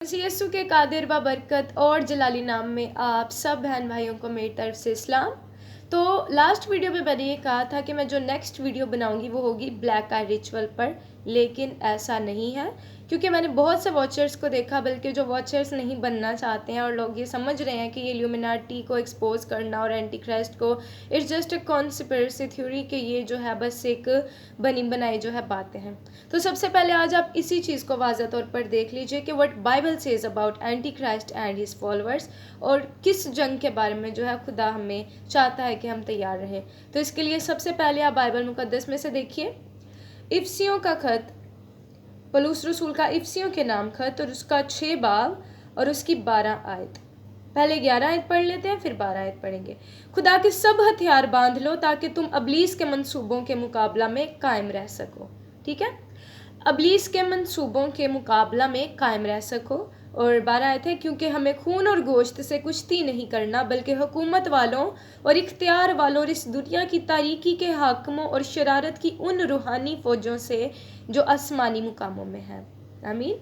यीशु के कादिर व बरकत और जलाली नाम में आप सब बहन भाइयों को मेरी तरफ से इस्लाम। तो लास्ट वीडियो में मैंने ये कहा था कि मैं जो नेक्स्ट वीडियो बनाऊंगी वो होगी ब्लैक आई रिचुअल पर, लेकिन ऐसा नहीं है क्योंकि मैंने बहुत से वॉचर्स को देखा, बल्कि जो वॉचर्स नहीं बनना चाहते हैं और लोग ये समझ रहे हैं कि ये इल्यूमिनाटी को एक्सपोज करना और एंटी क्राइस्ट को it's just a conspiracy theory के ये जो है बस एक बनी बनाई जो है बातें हैं। तो सबसे पहले आज आप इसी चीज़ को वाज़ा तौर पर देख लीजिए कि what Bible says about anti Christ and his followers, और किस जंग के बारे में जो है खुदा हमें चाहता है कि हम तैयार रहें। तो इसके लिए सबसे पहले आप बाइबल मुकद्दस में से देखिए इफ्सियों का खत, पौलुस रसूल का इफ्सियों के नाम खत, और उसका 6 बाब और उसकी 12 आयत। पहले 11 आयत पढ़ लेते हैं, फिर 12 आयत पढ़ेंगे। खुदा के सब हथियार बांध लो ताकि तुम अबलीस के मंसूबों के मुकाबला में कायम रह सको। ठीक है, अबलीस के मंसूबों के मुकाबला में कायम रह सको। और 12 आयत है, क्योंकि हमें खून और गोश्त से कुश्ती नहीं करना, बल्कि हुकूमत वालों और इख्तियार वालों और इस दुनिया की तारीकी के हाकिमों और शरारत की उन रूहानी फौजों से जो आसमानी मुकामों में है। आमीन।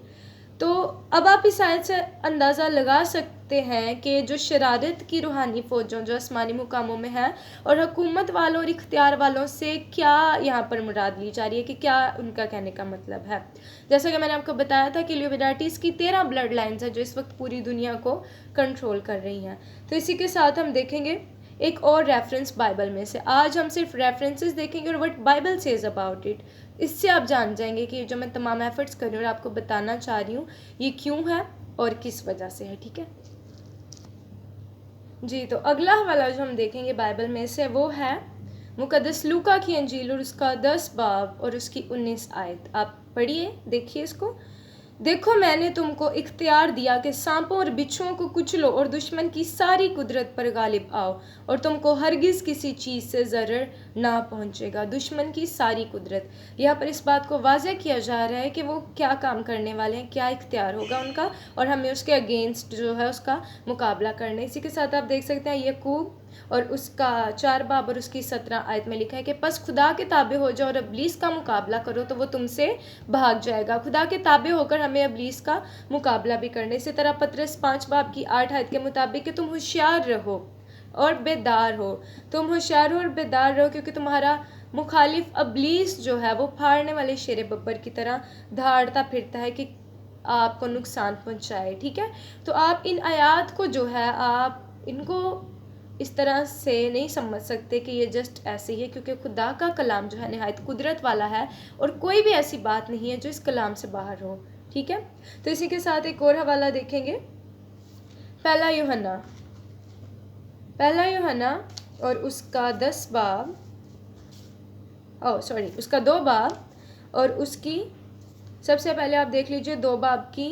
तो अब आप इस आयत से अंदाज़ा लगा सकते हैं कि जो शरारत की रूहानी फौजों जो आसमानी मुकामों में है और हुकूमत वालों और इख्तियार वालों से क्या यहाँ पर मुराद ली जा रही है, कि क्या उनका कहने का मतलब है। जैसा कि मैंने आपको बताया था कि इल्यूमिनाटीज़ की 13 ब्लड लाइन्स हैं जो इस वक्त पूरी दुनिया को कंट्रोल कर रही हैं। तो इसी के साथ हम देखेंगे एक और रेफरेंस बाइबल में से। आज हम सिर्फ रेफरेंसेस देखेंगे और what Bible says about it. इससे आप जान जाएंगे कि जो मैं तमाम एफर्ट्स कर रही हूँ और आपको बताना चाह रही हूँ ये क्यों है और किस वजह से है। ठीक है जी। तो अगला हवाला जो हम देखेंगे बाइबल में से वो है मुकद्दस लूका की अंजील और उसका 10 बाब और उसकी 19 आयत। आप पढ़िए, देखिए इसको। देखो मैंने तुमको इख्तियार दिया कि सांपों और बिच्छुओं को कुचलो और दुश्मन की सारी कुदरत पर गालिब आओ, और तुमको हरगिज़ किसी चीज़ से ज़रर ना पहुंचेगा। दुश्मन की सारी कुदरत, यहाँ पर इस बात को वाज़ह किया जा रहा है कि वो क्या काम करने वाले हैं, क्या इख्तियार होगा उनका, और हमें उसके अगेंस्ट जो है उसका मुकाबला करना। इसी के साथ आप देख सकते हैं यकूब और उसका 4 बाब और उसकी 17 आयत में लिखा है कि बस खुदा के ताबे हो जाओ और अबलीस का मुकाबला करो तो वो तुमसे भाग जाएगा। खुदा के ताबे होकर हमें अबलीस का मुकाबला भी करना। इसी तरह पतरस 5 बाब की 8 आयत के मुताबिक कि तुम होशियार रहो और बेदार हो। तुम होशियार हो और बेदार रहो, क्योंकि तुम्हारा मुखालिफ अबलीस जो है वो फाड़ने वाले शेर बब्बर की तरह धाड़ता फिरता है कि आपको नुकसान पहुंचाए। ठीक है, तो आप इन आयात को जो है आप इनको इस तरह से नहीं समझ सकते कि ये जस्ट ऐसे ही है, क्योंकि खुदा का कलाम जो है नहायत कुदरत वाला है और कोई भी ऐसी बात नहीं है जो इस कलाम से बाहर हो। ठीक है, तो इसी के साथ एक और हवाला देखेंगे, पहला यूहन्ना और उसका 10 बाब उसका 2 बाब और उसकी, सबसे पहले आप देख लीजिए 2 बाब की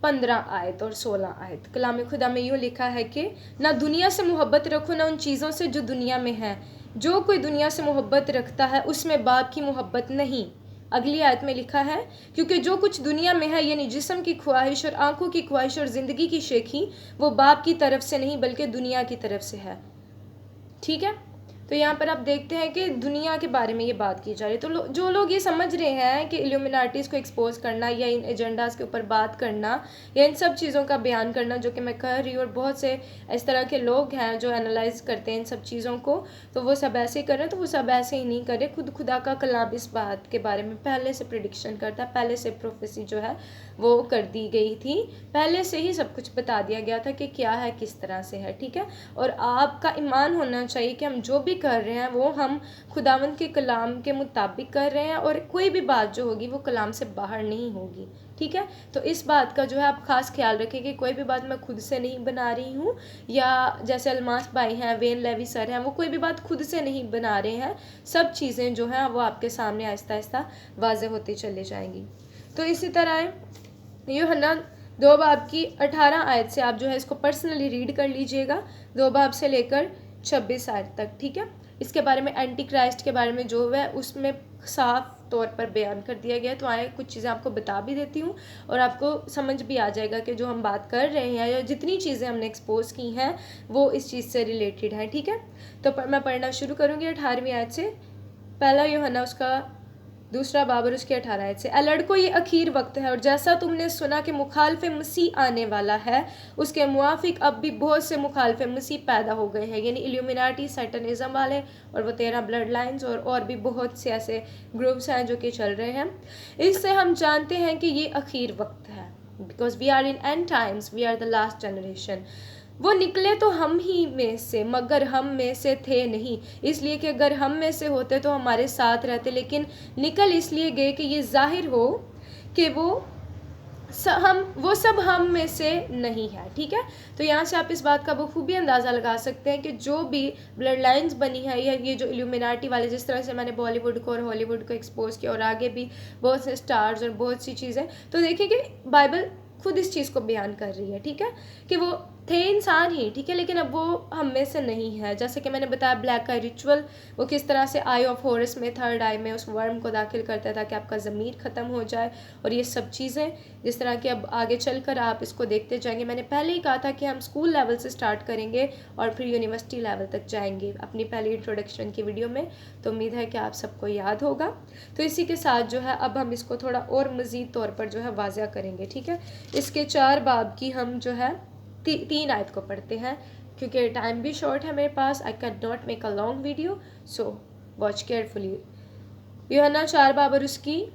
15 आयत और 16 आयत। कलाम खुदा में यूँ लिखा है कि ना दुनिया से मोहब्बत रखो ना उन चीज़ों से जो दुनिया में है। जो कोई दुनिया से मोहब्बत रखता है उसमें बाप की मोहब्बत नहीं। अगली आयत में लिखा है, क्योंकि जो कुछ दुनिया में है यानी जिस्म की ख्वाहिश और आंखों की ख्वाहिश और ज़िंदगी की शेखी, वो बाप की तरफ से नहीं बल्कि दुनिया की तरफ से है। ठीक है, तो यहाँ पर आप देखते हैं कि दुनिया के बारे में ये बात की जा रही है। तो जो लोग ये समझ रहे हैं कि इल्यूमिनाटीज़ को एक्सपोज करना या इन एजेंडाज़ के ऊपर बात करना या इन सब चीज़ों का बयान करना जो कि मैं कर रही हूँ, और बहुत से इस तरह के लोग हैं जो एनालाइज करते हैं इन सब चीज़ों को, तो वो सब ऐसे ही कर रहे हैं। तो वो सब ऐसे ही नहीं करे। खुदा का कलाम इस बात के बारे में पहले से प्रिडिक्शन करता है, पहले से प्रोफेसी जो है वो कर दी गई थी, पहले से ही सब कुछ बता दिया गया था कि क्या है किस तरह से है। ठीक है, और आपका ईमान होना चाहिए कि हम जो भी कर रहे हैं वो हम खुदावंद के कलाम के मुताबिक कर रहे हैं, और कोई भी बात जो होगी वो कलाम से बाहर नहीं होगी। ठीक है, तो इस बात का जो है आप खास ख्याल रखें कि कोई भी बात मैं खुद से नहीं बना रही हूँ, या जैसे अलमास भाई हैं, वेन लेवी सर हैं, वो कोई भी बात खुद से नहीं बना रहे हैं। सब चीज़ें जो हैं वो आपके सामने आहिस्ता आहिस्ता वाज़ेह होती चली जाएंगी। तो इसी तरह यूहन्ना 2 बाब की 18 आयत से आप जो है इसको पर्सनली रीड कर लीजिएगा, 2 बाब से लेकर 26 आयत तक। ठीक है, इसके बारे में एंटी क्राइस्ट के बारे में जो है उसमें साफ तौर पर बयान कर दिया गया है। तो आए कुछ चीज़ें आपको बता भी देती हूँ और आपको समझ भी आ जाएगा कि जो हम बात कर रहे हैं या जितनी चीज़ें हमने एक्सपोज की हैं वो इस चीज़ से रिलेटेड हैं। ठीक है, तो मैं पढ़ना शुरू करूँगी 18वीं आयत से। पहला यूहन्ना उसका दूसरा बाब और उसकी 18 आयत से, ए लड़को ये आखिर वक्त है और जैसा तुमने सुना कि मुखालफ मसीह आने वाला है, उसके मुआफिक अब भी बहुत से मुखालफ मसीह पैदा हो गए हैं, यानी इल्यूमिनाटी, सैटनिज्म वाले, और वो 13 ब्लड लाइन्स और भी बहुत से ऐसे ग्रुप्स हैं जो कि चल रहे हैं। इससे हम जानते हैं कि ये आखिर वक्त है, because we are in end times, we are the last generation. वो निकले तो हम ही में से, मगर हम में से थे नहीं, इसलिए कि अगर हम में से होते तो हमारे साथ रहते, लेकिन निकल इसलिए गए कि ये जाहिर हो कि वो सब हम में से नहीं है। ठीक है, तो यहाँ से आप इस बात का बखूबी अंदाज़ा लगा सकते हैं कि जो भी ब्लड लाइन्स बनी है, या ये जो इल्यूमिनाटी वाले, जिस तरह से मैंने बॉलीवुड को और हॉलीवुड को एक्सपोज किया, और आगे भी बहुत से स्टार्स और बहुत सी चीज़ें, तो देखिए कि बाइबल खुद इस चीज़ को बयान कर रही है। ठीक है, कि वो थे इंसान ही, ठीक है, लेकिन अब वो हम में से नहीं है। जैसे कि मैंने बताया ब्लैक आई रिचुअल, वो किस तरह से आई ऑफ हॉरस में, थर्ड आई में उस वर्म को दाखिल करता है ताकि आपका ज़मीर ख़त्म हो जाए, और ये सब चीज़ें जिस तरह कि अब आगे चलकर आप इसको देखते जाएंगे। मैंने पहले ही कहा था कि हम स्कूल लेवल से स्टार्ट करेंगे और फिर यूनिवर्सिटी लेवल तक जाएंगे अपनी पहली इंट्रोडक्शन की वीडियो में, तो उम्मीद है कि आप सबको याद होगा। तो इसी के साथ जो है अब हम इसको थोड़ा और मज़ीद तौर पर जो है वाज़ा करेंगे। ठीक है, इसके 4 बाब की हम जो है 3 आयत को पढ़ते हैं, क्योंकि टाइम भी शॉर्ट है मेरे पास, I can not make a long video, so watch carefully. यूहन्ना 4 बाब और उसकी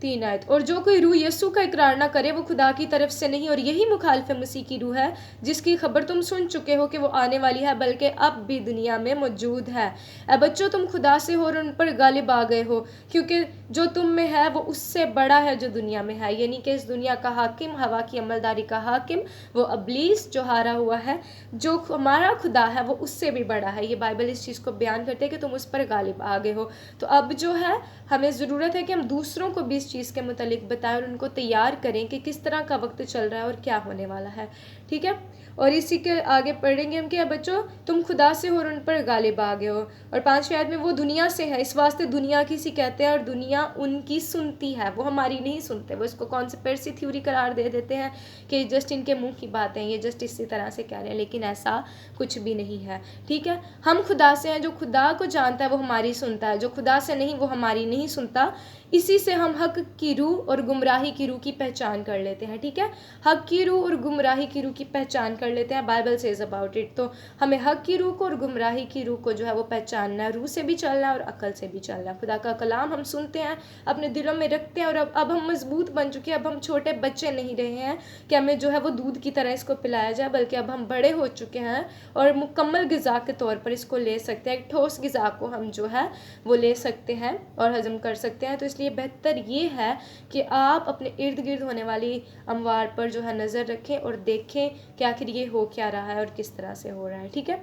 3 आयत, और जो कोई रूह यीशु का इकरार ना करे वो खुदा की तरफ से नहीं, और यही मुखालिफ मसीह की रूह है जिसकी खबर तुम सुन चुके हो कि वो आने वाली है, बल्कि अब भी दुनिया में मौजूद है। ए बच्चों, तुम खुदा से हो और उन पर गालिब आ गए हो, क्योंकि जो तुम में है वो उससे बड़ा है जो दुनिया में है, यानी कि इस दुनिया का हाकिम, हवा की अमलदारी का हाकिम, वो अबलीस जो हारा हुआ है। जो हमारा खुदा है वो उससे भी बड़ा है। ये बाइबल इस चीज़ को बयान करते हैं कि तुम उस पर गालिब आ गए हो। तो अब जो है हमें ज़रूरत है कि हम दूसरों को भी इस चीज़ के मुतालिक बताएं और उनको तैयार करें कि किस तरह का वक्त चल रहा है और क्या होने वाला है। ठीक है, और इसी के आगे पढ़ेंगे हम कि बच्चों तुम खुदा से हो और उन पर गालिब आ गए हो, और 5वीं आयत में वो दुनिया से है, इस वास्ते दुनिया किसी कहते हैं और दुनिया उनकी सुनती है, वो हमारी नहीं सुनते। वो इसको कॉन्स्पिरेसी थ्योरी करार दे देते हैं कि जस्ट इनके मुंह की बातें, ये जस्ट इसी तरह से कह रहे हैं, लेकिन ऐसा कुछ भी नहीं है। ठीक है, हम खुदा से हैं, जो खुदा को जानता है वो हमारी सुनता है, जो खुदा से नहीं वो हमारी नहीं सुनता। इसी से हम हक की रूह और गुमराही की रूह की पहचान कर लेते हैं। ठीक है, हक की रूह और गुमराही की रूह की पहचान कर लेते हैं, बाइबल सेज अबाउट इट। तो हमें हक की रूह को और गुमराही की रूह को जो है वो पहचानना है, रूह से भी चलना है और अकल से भी चलना है। खुदा का कलाम हम सुनते हैं, अपने दिलों में रखते हैं, और अब हम मजबूत बन चुके हैं। अब हम छोटे बच्चे नहीं रहे हैं कि हमें जो है वो दूध की तरह इसको पिलाया जाए, बल्कि अब हम बड़े हो चुके हैं और मुकम्मल ग़िज़ा के तौर पर इसको ले सकते हैं। एक ठोस ग़िज़ा को हम जो है वो ले सकते हैं और हजम कर सकते हैं। तो इसलिए बेहतर ये है कि आप अपने इर्द गिर्द होने वाली अमवार पर जो है नज़र रखें और देखें कि आखिर ये हो क्या रहा है और किस तरह से हो रहा है। ठीक है,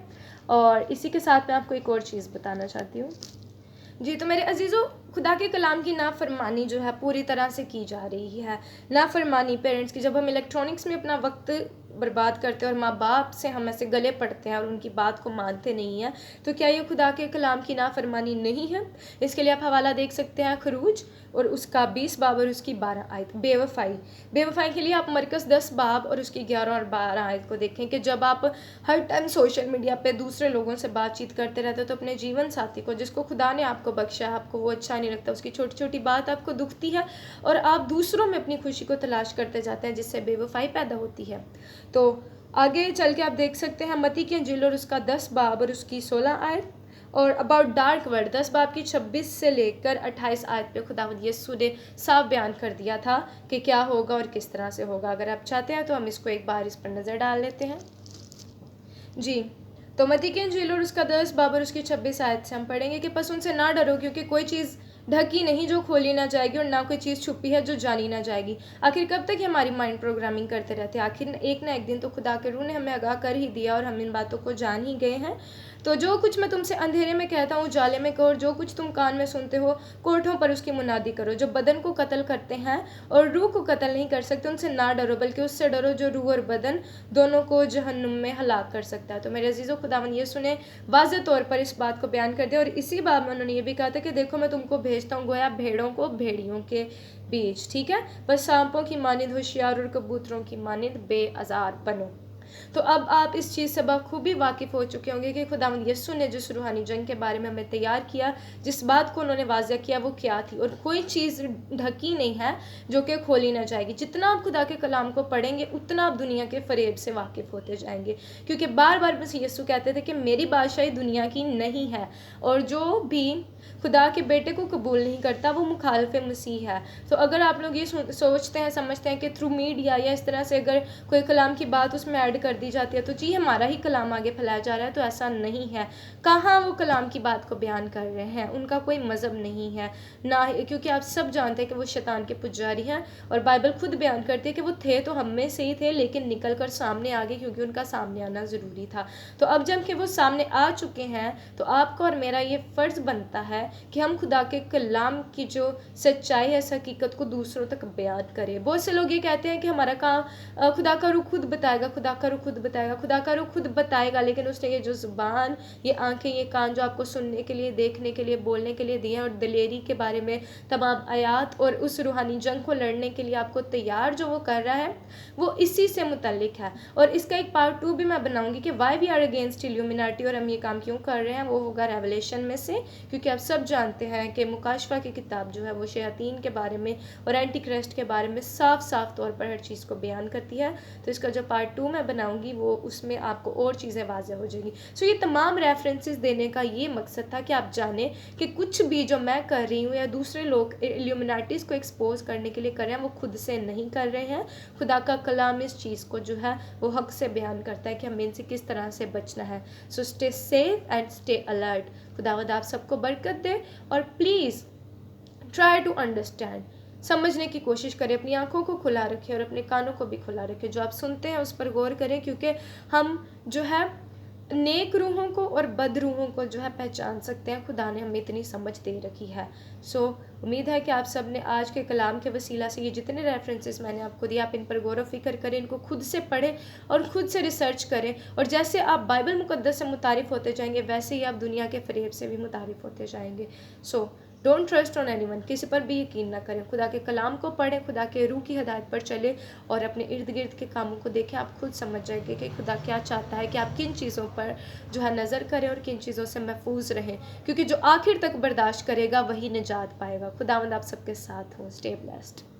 और इसी के साथ मैं आपको एक और चीज़ बताना चाहती हूँ। जी, तो मेरे अजीज़ों, खुदा के कलाम की नाफरमानी जो है पूरी तरह से की जा रही है। नाफरमानी पेरेंट्स की, जब हम इलेक्ट्रॉनिक्स में अपना वक्त बर्बाद करते हैं और माँ बाप से हम ऐसे गले पड़ते हैं और उनकी बात को मानते नहीं हैं, तो क्या ये खुदा के कलाम की नाफरमानी नहीं है? इसके लिए आप हवाला देख सकते हैं खरूज और उसका 20 बाब और उसकी 12 आयत। बेवफाई के लिए आप मरकज़ 10 बाब और उसकी 11 और 12 आयत को देखें कि जब आप हर टाइम सोशल मीडिया पे दूसरे लोगों से बातचीत करते रहते हो, तो अपने जीवन साथी को, जिसको खुदा ने आपको बख्शा, आपको वो अच्छा नहीं लगता, उसकी छोटी छोटी बात आपको दुखती है और आप दूसरों में अपनी खुशी को तलाश करते जाते हैं, जिससे बेवफाई पैदा होती है। तो आगे चल के आप देख सकते हैं मत्ती की इंजील और उसका 10 बाब और उसकी 16 आयत, और अबाउट डार्क वर्ड 10 बाब की 26 से लेकर 28 आयत पे खुदावंद यीशु ने साफ बयान कर दिया था कि क्या होगा और किस तरह से होगा। अगर आप चाहते हैं तो हम इसको एक बार इस पर नज़र डाल लेते हैं। जी, तो मत्ती की इंजील और उसका 10 बाब और उसकी 26 आयत से हम पढ़ेंगे कि बस उनसे ना डरो, क्योंकि कोई चीज़ ढकी नहीं जो खोली ना जाएगी और ना कोई चीज़ छुपी है जो जानी ना जाएगी। आखिर कब तक हमारी माइंड प्रोग्रामिंग करते रहते हैं? आखिर एक ना एक दिन तो खुदा के रूह ने हमें आगाह कर ही दिया और हम इन बातों को जान ही गए हैं। तो जो कुछ मैं तुमसे अंधेरे में कहता हूँ उजाले में कहो, और जो कुछ तुम कान में सुनते हो कोठों पर उसकी मुनादी करो। जो बदन को कत्ल करते हैं और रूह को कत्ल नहीं कर सकते, उनसे ना डरो, बल्कि उससे डरो जो रूह और बदन दोनों को जहन्नुम में हलाक कर सकता है। तो मेरे अजीज़ों, खुदावंद यीशु ने वाज़ेह तौर पर इस बात को बयान कर दिया, और इसी बात में उन्होंने ये भी कहा था कि देखो मैं तुमको भेजता हूँ गोया भेड़ों को भेड़ियों के बीच। ठीक है, बस सांपों की मानिंद होशियार और कबूतरों की मानिंद बेअज़ार बनो। तो अब आप इस चीज़ से बखूबी वाकिफ़ हो चुके होंगे कि खुदावंद यीशु ने जिस रूहानी जंग के बारे में हमें तैयार किया, जिस बात को उन्होंने वाज़ह किया वो क्या थी, और कोई चीज़ ढकी नहीं है जो कि खोली ना जाएगी। जितना आप खुदा के कलाम को पढ़ेंगे उतना आप दुनिया के फ़रेब से वाकिफ़ होते जाएंगे, क्योंकि बार बार बस यीशु कहते थे कि मेरी बादशाही दुनिया की नहीं है, और जो भी खुदा के बेटे को कबूल नहीं करता वो मुखालफ मसीह है। तो अगर आप लोग ये सोचते हैं, समझते हैं कि थ्रू मीडिया या इस तरह से अगर कोई कलाम की बात उसमें ऐड कर दी जाती है तो जी हमारा ही कलाम आगे फैलाया जा रहा है, तो ऐसा नहीं है। कहाँ वो कलाम की बात को बयान कर रहे हैं, उनका कोई मज़हब नहीं है ना, क्योंकि आप सब जानते हैं कि वो शैतान के पुजारी हैं, और बाइबल खुद बयान करती है कि वो थे तो हम में से ही थे, लेकिन निकल कर सामने आ गए क्योंकि उनका सामने आना ज़रूरी था। तो अब जब कि वो सामने आ चुके हैं तो आपका और मेरा ये फ़र्ज़ बनता है कि हम खुदा के कलाम की जो सच्चाई है, इस हकीकत को दूसरों तक बयान करें। बहुत से लोग ये कहते हैं कि हमारा काम खुदा का रूह खुद बताएगा, खुदा का रूह खुद बताएगा, खुदा का रूह खुद बताएगा, लेकिन उसने ये जो ज़ुबान, ये आंखें, ये कान जो आपको सुनने के लिए, देखने के लिए, बोलने के लिए दिए हैं, और दिलेरी के बारे में तमाम आयात और उस रूहानी जंग को लड़ने के लिए आपको तैयार जो वो कर रहा है, वो इसी से मुतल्लिक है। और इसका एक पार्ट 2 भी मैं बनाऊंगी कि why we are against Illuminati, और हम ये काम क्यों कर रहे हैं, वो होगा रेवलेशन में से, क्योंकि आप सब जानते हैं कि मुकाशफा की किताब जो है वो शयातीन के बारे में और एंटी क्राइस्ट के बारे में साफ साफ तौर पर हर चीज़ को बयान करती है। तो इसका जो पार्ट 2 मैं बनाऊंगी वो उसमें आपको और चीज़ें वाज़ेह हो जाएंगी। सो ये तमाम रेफरेंसेस देने का ये मकसद था कि आप जानें कि कुछ भी जो मैं कर रही हूँ या दूसरे लोग इल्यूमिनाटीज़ को एक्सपोज करने के लिए कर रहे हैं, वो खुद से नहीं कर रहे हैं। खुदा का कलाम इस चीज़ को जो है वो हक से बयान करता है कि हमें इनसे किस तरह से बचना है। So stay safe and stay alert. खुदावंद आप सबको बरकत दे, और प्लीज़ ट्राई टू अंडरस्टैंड, समझने की कोशिश करें, अपनी आंखों को खुला रखें और अपने कानों को भी खुला रखें। जो आप सुनते हैं उस पर गौर करें, क्योंकि हम जो है नेक रूहों को और बद रूहों को जो है पहचान सकते हैं। खुदा ने हमें इतनी समझ दे रखी है। सो उम्मीद है कि आप सब ने आज के कलाम के वसीला से ये जितने रेफरेंसेस मैंने आपको दिए, आप इन पर गौर व फिक्र करें, इनको खुद से पढ़ें और खुद से रिसर्च करें, और जैसे आप बाइबल मुकद्दस से मुतारिफ होते जाएंगे वैसे ही आप दुनिया के फ़रेब से भी मुतारिफ होते जाएंगे। So don't trust on anyone, किसी पर भी यकीन ना करें। खुदा के कलाम को पढ़ें, खुदा के रूह की हदायत पर चले, और अपने इर्द गिर्द के कामों को देखें। आप खुद समझ जाएंगे कि खुदा क्या चाहता है कि आप किन चीज़ों पर जो है नज़र करें और किन चीज़ों से महफूज रहें, क्योंकि जो आखिर तक बर्दाश्त करेगा वही निजात पाएगा। खुदावंद आप सबके साथ हों। Stay blessed.